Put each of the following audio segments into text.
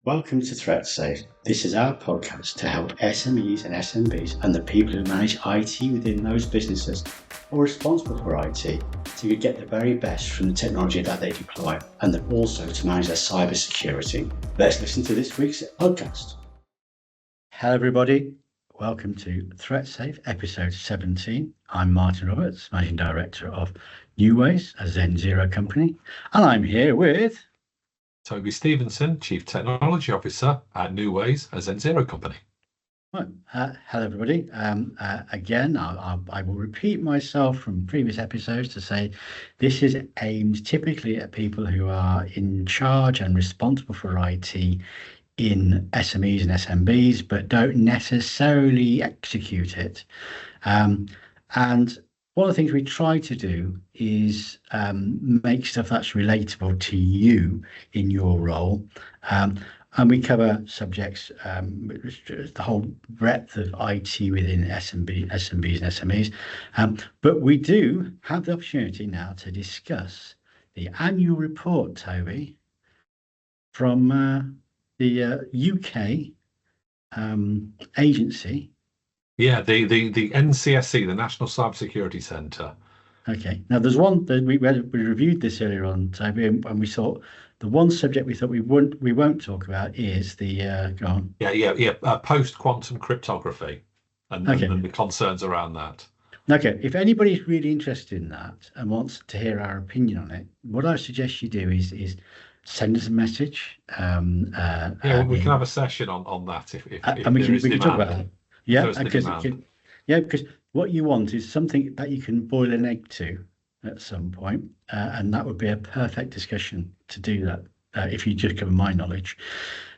Welcome to Threatsafe. This is our podcast to help SMEs and SMBs and the people who manage IT within those businesses or responsible for IT to get the very best from the technology that they deploy and then also to manage their cyber security. Let's listen to this week's podcast. Hello everybody, welcome to Threatsafe episode 17. I'm Martin Roberts, Managing Director of Neuways, a Zen Zero company, and I'm here with Toby Stevenson, Chief Technology Officer at Neuways, a Zen Zero company. Right. Hello, everybody. Again, I will repeat myself from previous episodes to say this is aimed typically at people who are in charge and responsible for IT in SMEs and SMBs, but don't necessarily execute it. And one of the things we try to do is make stuff that's relatable to you in your role. And we cover subjects, the whole breadth of IT within SMBs and SMEs. But we do have the opportunity now to discuss the annual report, Toby, from the UK agency. Yeah, the NCSC, the National Cybersecurity Centre. Okay. Now, there's one that we reviewed this earlier on, Toby, and we thought the one subject we thought we won't talk about is the go on. Post-quantum cryptography and the concerns around that. Okay. If anybody's really interested in that and wants to hear our opinion on it, what I suggest you do is send us a message. We can have a session on that if and we can talk about that. Yeah, because what you want is something that you can boil an egg to at some point, and that would be a perfect discussion to do that if you just cover my knowledge.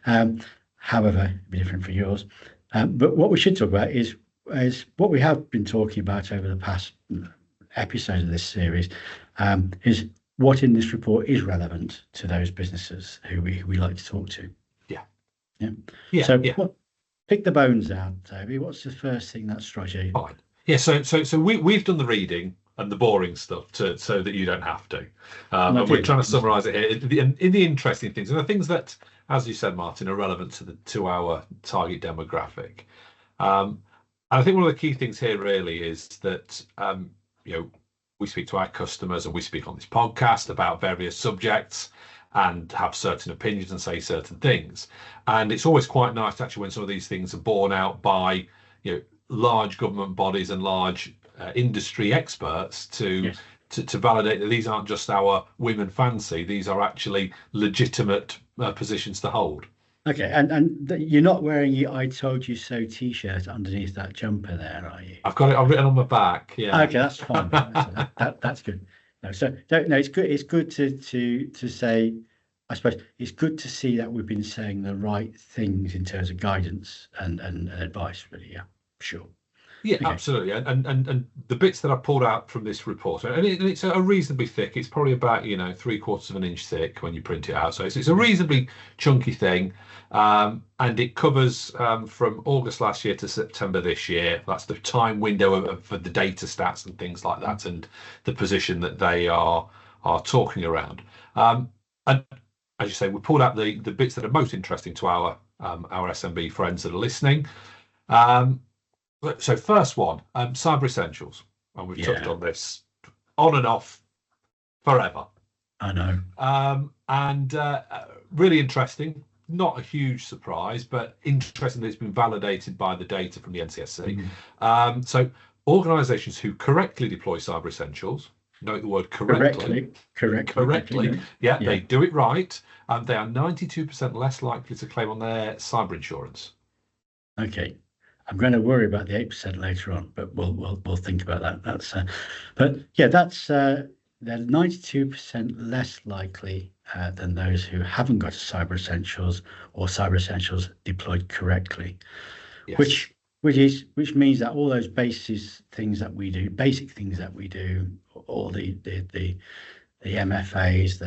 However, it'd be different for yours. But what we should talk about is what we have been talking about over the past episodes of this series, is what in this report is relevant to those businesses who we like to talk to. Pick the bones out, Toby. What's the first thing that strikes you? Fine. Yeah, so we've done the reading and the boring stuff so that you don't have to. And we're trying to summarise it here in the interesting things and the things that, as you said, Martin, are relevant to our target demographic. And I think one of the key things here really is that we speak to our customers and we speak on this podcast about various subjects and have certain opinions and say certain things. And it's always quite nice actually when some of these things are borne out by large government bodies and large industry experts to validate that these aren't just our whim and fancy, these are actually legitimate positions to hold. Okay, and you're not wearing your "I told you so" T-shirt underneath that jumper there, are you? I've got it. I've written on my back. Yeah. Okay, that's fine. That's good. No, it's good. It's good to say. I suppose it's good to see that we've been saying the right things in terms of guidance and advice. Really, yeah, sure. Yeah, okay. Absolutely. And the bits that I pulled out from this report, and it's a reasonably thick. It's probably about 3/4 of an inch thick when you print it out. So it's a reasonably chunky thing, and it covers from August last year to September this year. That's the time window for the data stats and things like that, and the position that they are talking around. And as you say, we pulled out the bits that are most interesting to our SMB friends that are listening. So first one, cyber essentials, and we've touched on this on and off forever. I know. And really interesting, not a huge surprise, but interesting that it's been validated by the data from the NCSC. So organisations who correctly deploy cyber essentials, note the word correctly. Correctly. Yeah, they do it right. They are 92% less likely to claim on their cyber insurance. Okay. I'm going to worry about the 8% later on, but we'll think about that. They're 92% less likely than those who haven't got cyber essentials or cyber essentials deployed correctly. Yes. Which means that all those basic things that we do, all the MFAs,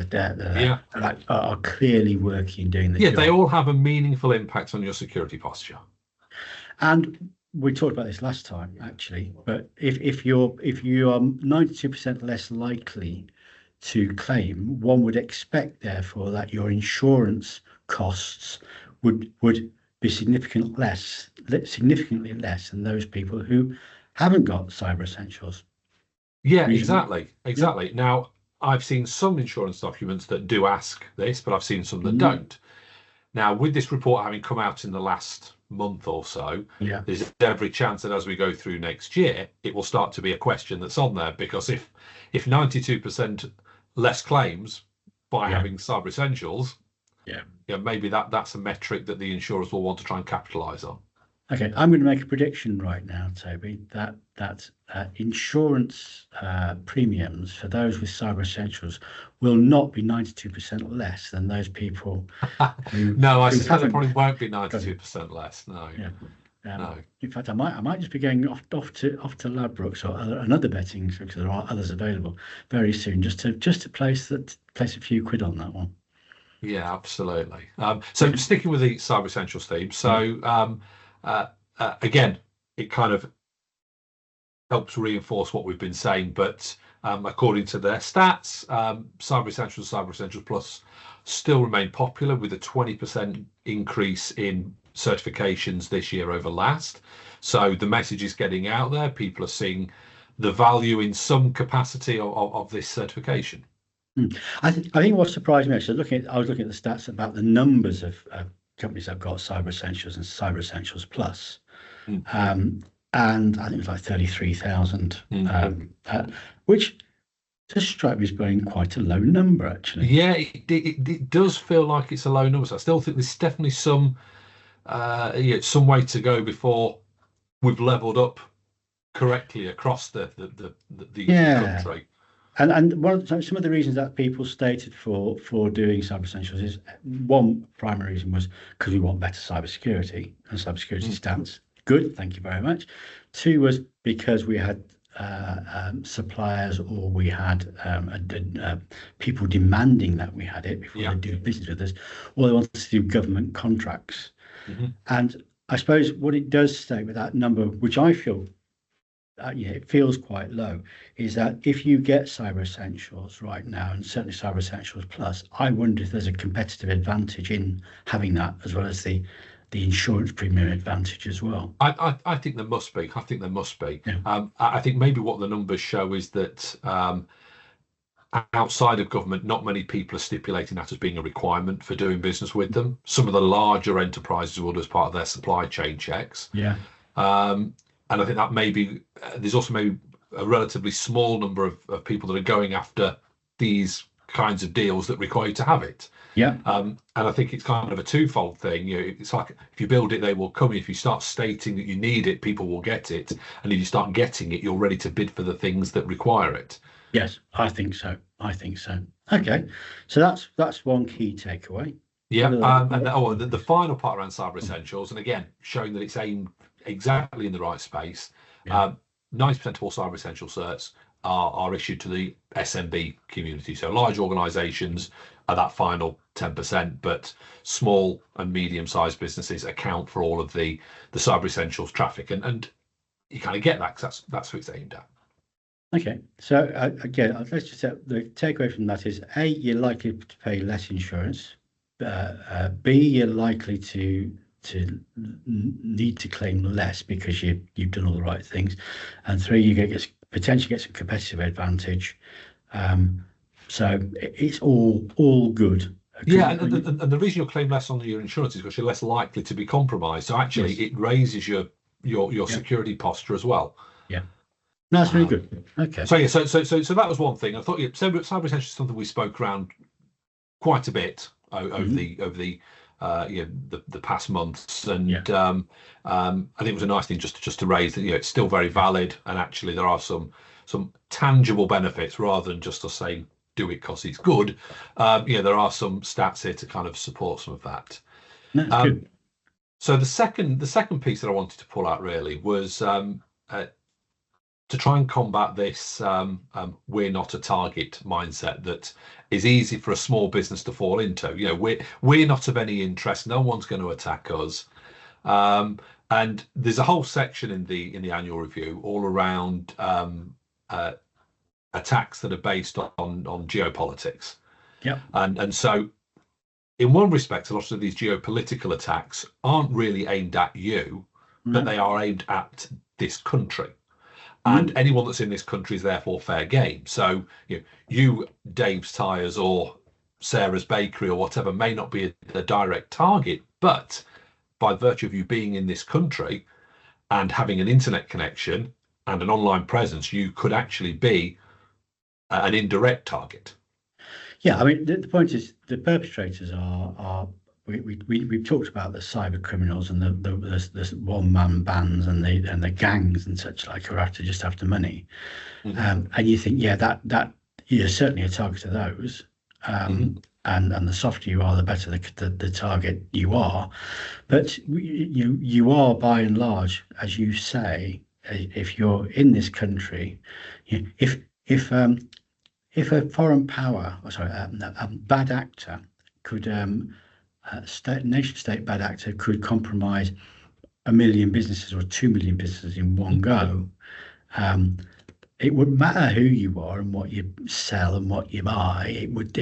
are clearly working, doing the job. They all have a meaningful impact on your security posture. And we talked about this last time, actually. But if you are 92% less likely to claim, one would expect, therefore, that your insurance costs would be significantly less than those people who haven't got cyber essentials. Yeah, Reasonably. exactly. Now, I've seen some insurance documents that do ask this, but I've seen some that don't. Now, with this report having come out in the last month or so, there's every chance that as we go through next year, it will start to be a question that's on there, because if 92% less claims by having cyber essentials, maybe that's a metric that the insurers will want to try and capitalize on. Okay, I'm going to make a prediction right now, Toby, that insurance premiums for those with cyber essentials will not be 92% less than those people who. No, I suspect it probably won't be 92% less. No. Yeah. No. In fact, I might just be going off to Ladbrokes or another betting, because there are others available very soon, just to place a few quid on that one. Yeah, absolutely. So sticking with the cyber essentials theme, so again, it kind of helps reinforce what we've been saying, but according to their stats, cyber essentials plus still remain popular, with a 20% increase in certifications this year over last. So the message is getting out there. People are seeing the value in some capacity of this certification. I think what surprised me, actually, I was looking at the stats about the numbers of companies that have got cyber essentials and cyber essentials plus, and I think it was like 33,000, which does strike me as being quite a low number, actually. Yeah, it does feel like it's a low number. So I still think there's definitely some way to go before we've leveled up correctly across the country. And some of the reasons that people stated for doing cyber essentials is, one primary reason was because we want better cybersecurity and cybersecurity stance. Good, thank you very much. Two was because we had suppliers, or we had people demanding that we had it before they do business with us, or they wanted to do government contracts. And I suppose what it does state with that number, which I feel it feels quite low, is that if you get cyber essentials right now, and certainly cyber essentials plus, I wonder if there's a competitive advantage in having that, as well as the insurance premium advantage as well. I think there must be. Yeah. I think maybe what the numbers show is that outside of government, not many people are stipulating that as being a requirement for doing business with them. Some of the larger enterprises will do as part of their supply chain checks. Yeah. And I think that maybe there's also maybe a relatively small number of people that are going after these kinds of deals that require you to have it. Yeah. And I think it's kind of a twofold thing. It's like, if you build it, they will come. If you start stating that you need it, people will get it. And if you start getting it, you're ready to bid for the things that require it. Yes, I think so. Okay, so that's one key takeaway. Yeah, and the final part around cyber essentials, and again, showing that it's aimed exactly in the right space. 90% of all cyber essential certs are issued to the SMB community. So large organizations are that final 10%, but small and medium-sized businesses account for all of the cyber essentials traffic, and you kind of get that, because that's who it's aimed at. Okay, so again, let's just say the takeaway from that is, A, you're likely to pay less insurance. B, you're likely to need to claim less because you've done all the right things, and 3, you potentially get some competitive advantage. So it's all good. Yeah, and the reason you'll claim less on your insurance is because you're less likely to be compromised. So actually, it raises your security posture as well. Yeah, no, that's really good. Okay. So that was one thing. I thought cyber essentials is something we spoke around quite a bit over the past months, and I think it was a nice thing just to raise that it's still very valid, and actually there are some tangible benefits rather than just us saying do it because it's good. There are some stats here to kind of support some of that. That's good. So the second piece that I wanted to pull out really was to try and combat this we're not a target mindset that is easy for a small business to fall into. We're not of any interest. No one's going to attack us. And there's a whole section in the annual review all around attacks that are based on geopolitics. Yeah. And so in one respect, a lot of these geopolitical attacks aren't really aimed at you, but they are aimed at this country. And anyone that's in this country is therefore fair game. So you, Dave's Tires or Sarah's Bakery or whatever, may not be a direct target, but by virtue of you being in this country and having an internet connection and an online presence, you could actually be an indirect target. Yeah, I mean, the point is the perpetrators are we've talked about the cyber criminals and the one-man bands and the gangs and such like who are after money, and you think, yeah, that you're certainly a target of those, and the softer you are, the better the target you are, but you are by and large, as you say, if you're in this country, if a foreign power, a bad actor could nation state bad actor could compromise 1 million businesses or 2 million businesses in one go, it wouldn't matter who you are and what you sell and what you buy. It would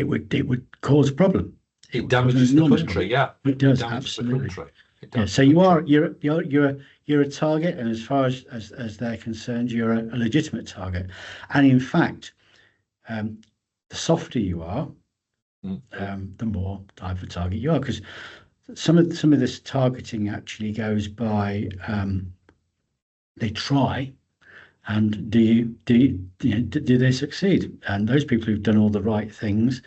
cause a problem. It damages the country. Yeah, it does, absolutely. Yeah, so you're a target, and as far as they're concerned, you're a legitimate target. And in fact, the softer you are, the more type of target you are, because some of this targeting actually goes by they try, and do they succeed? And those people who've done all the right things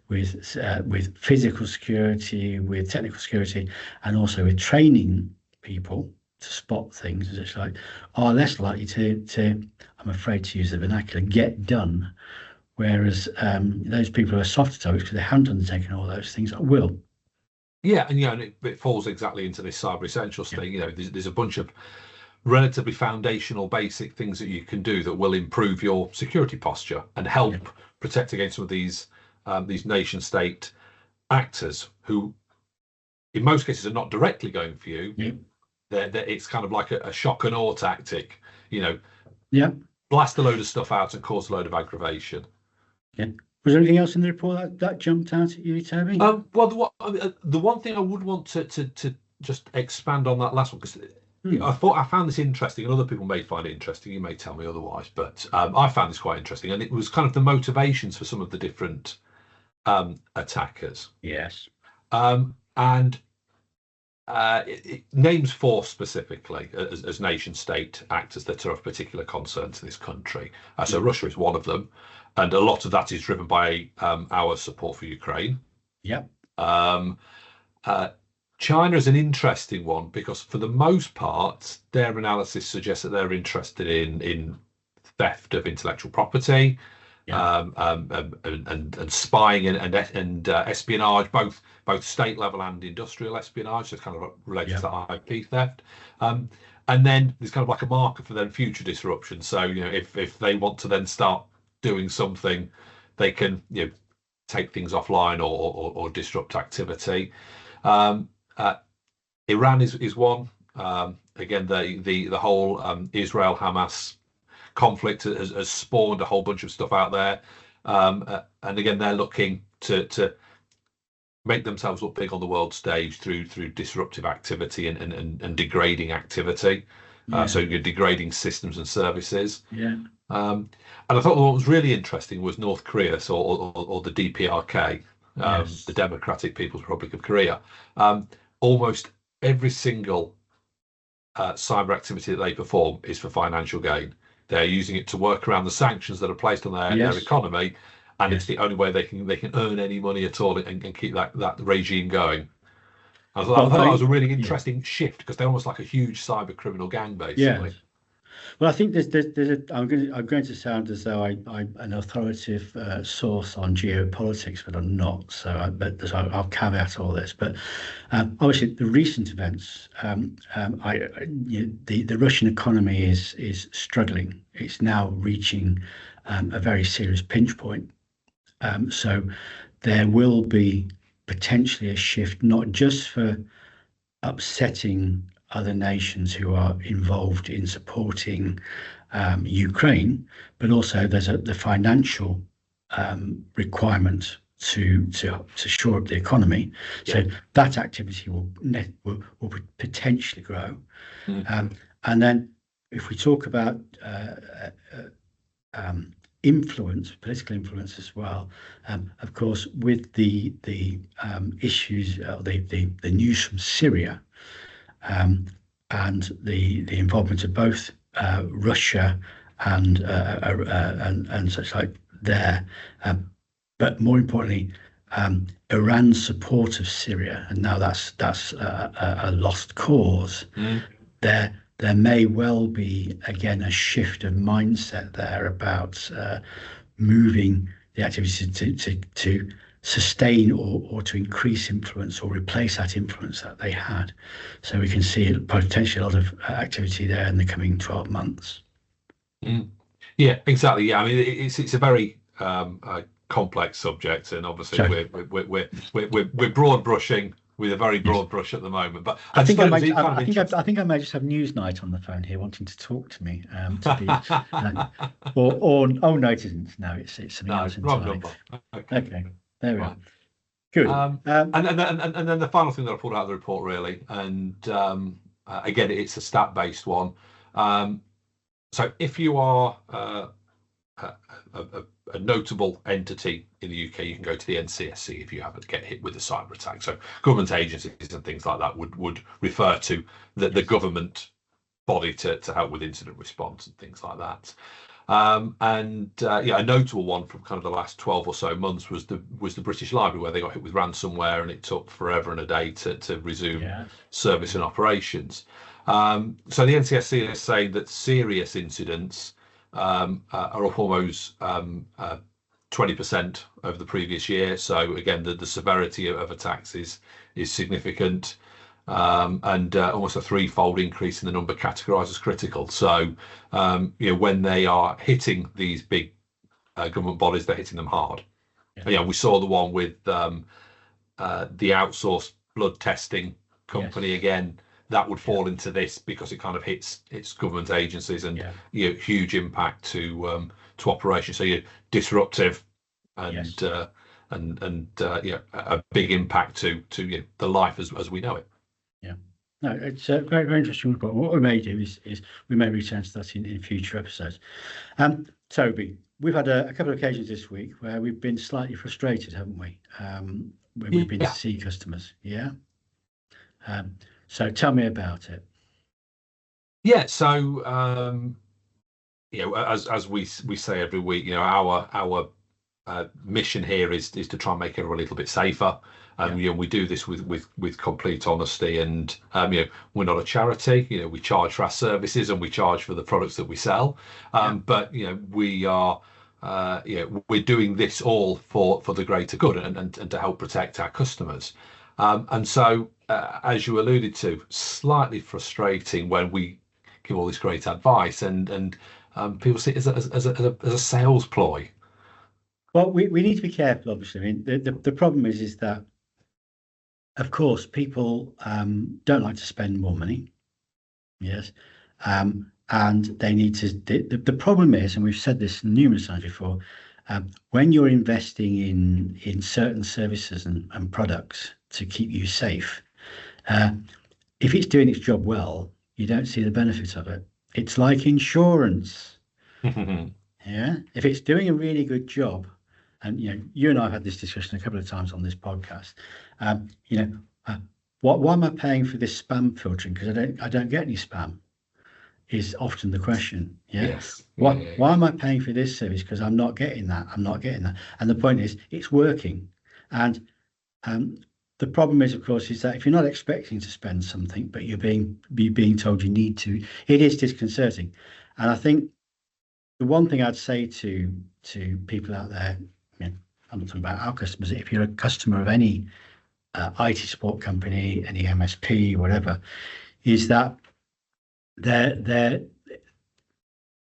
with physical security, with technical security, and also with training people to spot things and such like, are less likely to I'm afraid to use the vernacular, get done. Whereas those people who are softer targets, because they haven't undertaken all those things, will. Yeah, and it falls exactly into this cyber essentials thing. There's a bunch of relatively foundational, basic things that you can do that will improve your security posture and help protect against some of these nation state actors who, in most cases, are not directly going for you. It's kind of like a shock and awe tactic. Blast a load of stuff out and cause a load of aggravation. Yeah. Was there anything else in the report that jumped out at you, Toby? Well, the one thing I would want to just expand on that last one, because I found this interesting, and other people may find it interesting. You may tell me otherwise, but I found this quite interesting, and it was kind of the motivations for some of the different attackers. Yes. And it names 4 specifically as nation state actors that are of particular concern to this country. So Russia is one of them, and a lot of that is driven by our support for Ukraine. Yep. China is an interesting one because, for the most part, their analysis suggests that they're interested in theft of intellectual property, and spying and espionage, both state level and industrial espionage. So it's kind of related to that IP theft. And then there's kind of like a marker for then future disruption. So if they want to then start doing something, they can take things offline or disrupt activity. Iran is one. Again, the whole Israel-Hamas conflict has spawned a whole bunch of stuff out there, and again, they're looking to make themselves look big on the world stage through disruptive activity and degrading activity. So you're degrading systems and services. And I thought what was really interesting was North Korea, or the DPRK, the Democratic People's Republic of Korea. Almost every single cyber activity that they perform is for financial gain. They're using it to work around the sanctions that are placed on their economy, and it's the only way they can earn any money at all and keep that regime going. I thought that was a really interesting shift, because they're almost like a huge cyber criminal gang, basically. Well, I think I'm going to sound as though I'm an authoritative source on geopolitics, but I'm not. So I'll caveat all this. But obviously, the recent events, the Russian economy is struggling. It's now reaching a very serious pinch point. So there will be potentially a shift, not just for upsetting other nations who are involved in supporting Ukraine, but also there's the financial requirement to shore up the economy. So that activity will potentially grow. And then if we talk about influence, political influence as well, of course, with the issues, the news from Syria, and the involvement of both Russia and such like there, but more importantly, Iran's support of Syria, and now that's a lost cause. There may well be again a shift of mindset there about moving the activities to sustain or to increase influence or replace that influence that they had. So we can see potentially a lot of activity there in the coming 12 months. Yeah, exactly. Yeah, I mean it's a very complex subject, and obviously we're broad brushing with a very broad brush at the moment. But I think I may just have Newsnight on the phone here wanting to talk to me. Or no, it isn't. No, it's something else entirely. Okay, there we are. Good. And then the final thing that I pulled out of the report, really, and again, it's a stat-based one. So if you are a notable entity in the UK, you can go to the NCSC if you happen to get hit with a cyber attack. So government agencies and things like that would refer to the government body to help with incident response and things like that. A notable one from kind of the last 12 or so months was the British Library, where they got hit with ransomware and it took forever and a day to resume service and operations. So the NCSC is saying that serious incidents are up almost 20% over the previous year. So again, the severity of attacks is significant, and almost a threefold increase in the number categorised as critical. So when they are hitting these big government bodies, they're hitting them hard. We saw the one with the outsourced blood testing company again. That would fall into this because it kind of hits government agencies and huge impact to operations. So you're disruptive and a big impact to the life as we know it. Yeah, no, it's a very, very interesting report. What we may do is we may return to that in future episodes. Toby, we've had a couple of occasions this week where we've been slightly frustrated, haven't we? When we've been to see customers. Yeah. So tell me about it. Yeah. So as we say every week, our mission here is to try and make everyone a little bit safer. We do this with complete honesty, and we're not a charity. We charge for our services and we charge for the products that we sell. But we are we're doing this all for the greater good and to help protect our customers. And so, as you alluded to, slightly frustrating when we give all this great advice and people see it as a sales ploy. Well, we need to be careful, obviously. I mean, the problem is that, of course, people don't like to spend more money. Yes. And they need to. The problem is, and we've said this numerous times before, when you're investing in certain services and products to keep you safe, if it's doing its job well, you don't see the benefit of it. It's like insurance. Yeah, if it's doing a really good job, and you and I have had this discussion a couple of times on this podcast. Why am I paying for this spam filtering? Because I don't get any spam. Is often the question. Yes. Why am I paying for this service? Because I'm not getting that. And the point is, it's working. And the problem is, of course, is that if you're not expecting to spend something, but you're being told you need to, it is disconcerting. And I think the one thing I'd say to people out there, I'm not talking about our customers. If you're a customer of any IT support company, any MSP, whatever, is that they're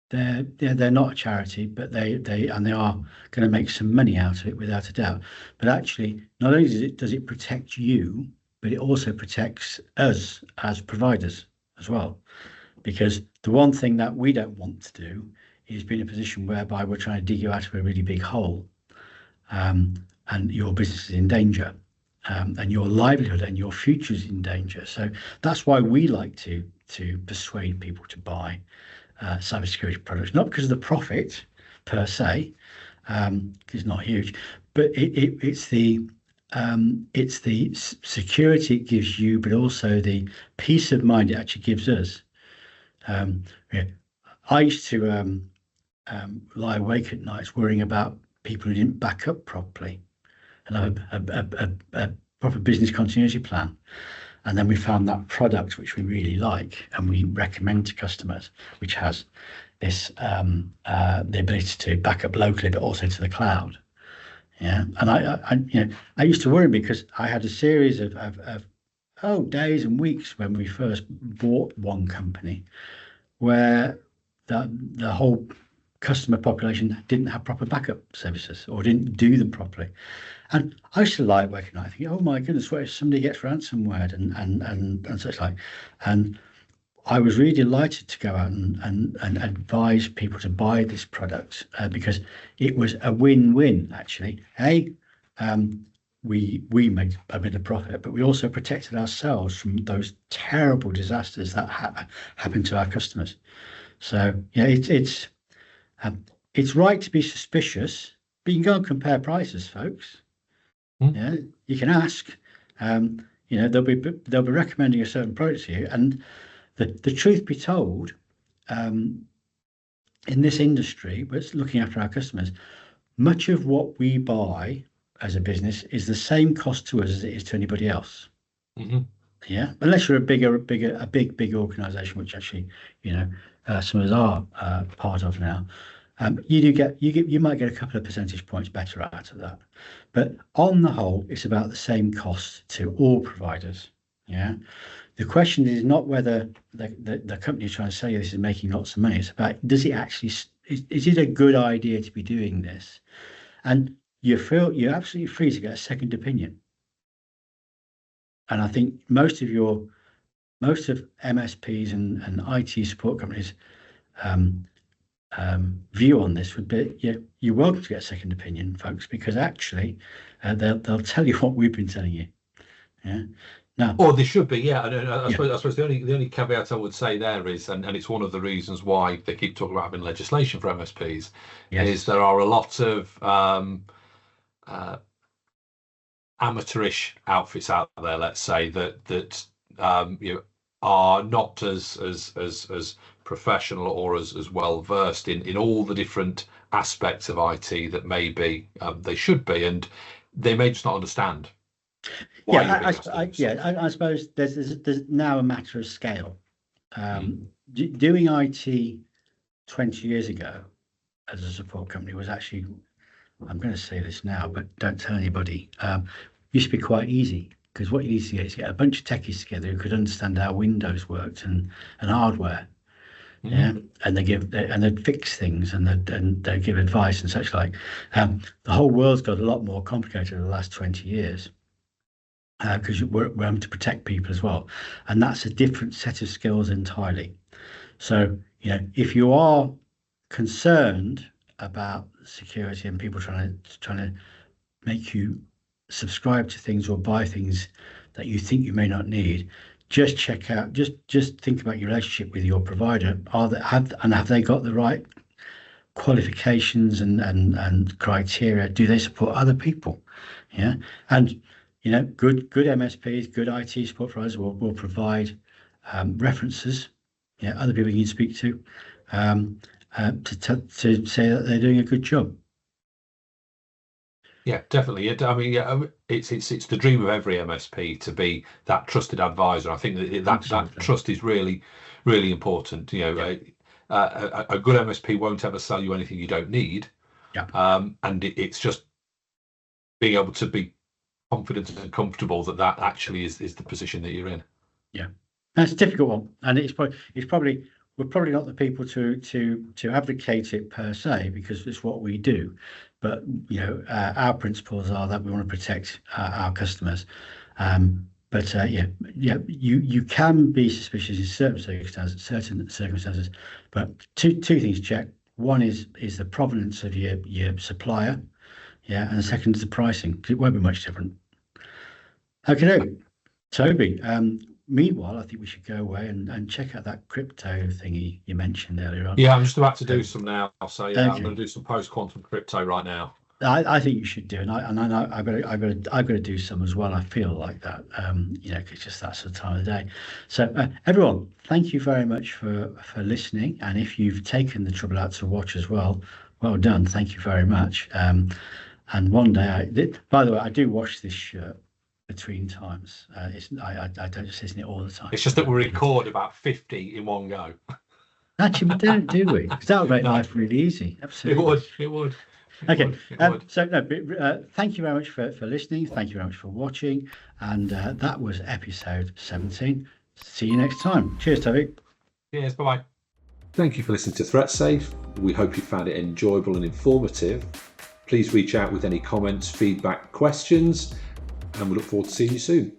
not a charity, but they are going to make some money out of it without a doubt. But actually, not only does it protect you, but it also protects us as providers as well. Because the one thing that we don't want to do is be in a position whereby we're trying to dig you out of a really big hole. And and your business is in danger, and your livelihood and your future is in danger. So that's why we like to persuade people to buy cybersecurity products, not because of the profit per se, it's not huge, but it's the security it gives you, but also the peace of mind it actually gives us. Yeah. I used to lie awake at nights worrying about people who didn't back up properly and have a proper business continuity plan. And then we found that product which we really like and we recommend to customers, which has this the ability to back up locally, but also to the cloud. Yeah, and I used to worry because I had a series of days and weeks when we first bought one company where the whole customer population didn't have proper backup services or didn't do them properly. And I used to lie awake at night thinking, oh my goodness, what if somebody gets ransomware and such like. And I was really delighted to go out and advise people to buy this product because it was a win-win actually. We made a bit of profit, but we also protected ourselves from those terrible disasters that happen to our customers. So yeah, it's right to be suspicious, but you can go and compare prices, folks. Yeah, you can ask. They'll be recommending a certain product to you, and the truth be told, in this industry, but looking after our customers, much of what we buy as a business is the same cost to us as it is to anybody else. Yeah, unless you're a big organisation, which actually, some of us are part of now. You might get a couple of percentage points better out of that, but on the whole, it's about the same cost to all providers. Yeah, the question is not whether the company is trying to sell you this is making lots of money. It's about, does it actually is it a good idea to be doing this? And you're absolutely free to get a second opinion. And I think most of MSPs and IT support companies view on this would be, you're welcome to get a second opinion, folks, because actually they'll tell you what we've been telling you. Yeah. Now, or they should be, yeah. And I suppose the only caveat I would say there is, and it's one of the reasons why they keep talking about having legislation for MSPs, is there are a lot of amateurish outfits out there, let's say, that are not as professional or as well versed in all the different aspects of IT that maybe they should be, and they may just not understand. I suppose there's now a matter of scale. Doing IT 20 years ago as a support company was actually, I'm going to say this now, but don't tell anybody, used to be quite easy, because what you need to get is get a bunch of techies together who could understand how Windows worked and hardware. Yeah, and they'd fix things and they'd give advice and such like. The whole world's got a lot more complicated in the last 20 years. Because we're having to protect people as well, and that's a different set of skills entirely. So if you are concerned about security and people trying to make you subscribe to things or buy things that you think you may not need, just check out, just think about your relationship with your provider. Have they got the right qualifications and criteria? Do they support other people? Yeah, and good MSPs, good IT support providers will provide references, other people you can speak to say that they're doing a good job. Yeah, definitely. It's the dream of every MSP to be that trusted advisor. I think that trust is really, really important. A good MSP won't ever sell you anything you don't need. Yeah. And it's just being able to be confident and comfortable that actually is the position that you're in. Yeah, that's a difficult one, and we're probably not the people to advocate it per se, because it's what we do. But our principles are that we want to protect our customers. You can be suspicious in certain circumstances. But two things check. One is the provenance of your supplier. Yeah, and the second is the pricing, 'cause it won't be much different. Okay, Toby. Meanwhile, I think we should go away and check out that crypto thingy you mentioned earlier on. Yeah, I'm just about to do some now. So yeah, Okay. I'm going to do some post-quantum crypto right now. I think you should do, and I know I've got to do some as well. I feel like that, you know, 'cause it's just that sort of time of the day. So everyone, thank you very much for listening, and if you've taken the trouble out to watch as well, well done. Thank you very much. And one day, by the way, I do wash this shirt between times. I don't just sit in it all the time. It's just that we record about 50 in one go. Actually, we don't, do we? Because that would make life really easy. Absolutely. It would. Okay, so no, thank you very much for listening. Thank you very much for watching. And that was episode 17. See you next time. Cheers, Toby. Cheers, bye-bye. Thank you for listening to Threatsafe. We hope you found it enjoyable and informative. Please reach out with any comments, feedback, questions, and we look forward to seeing you soon.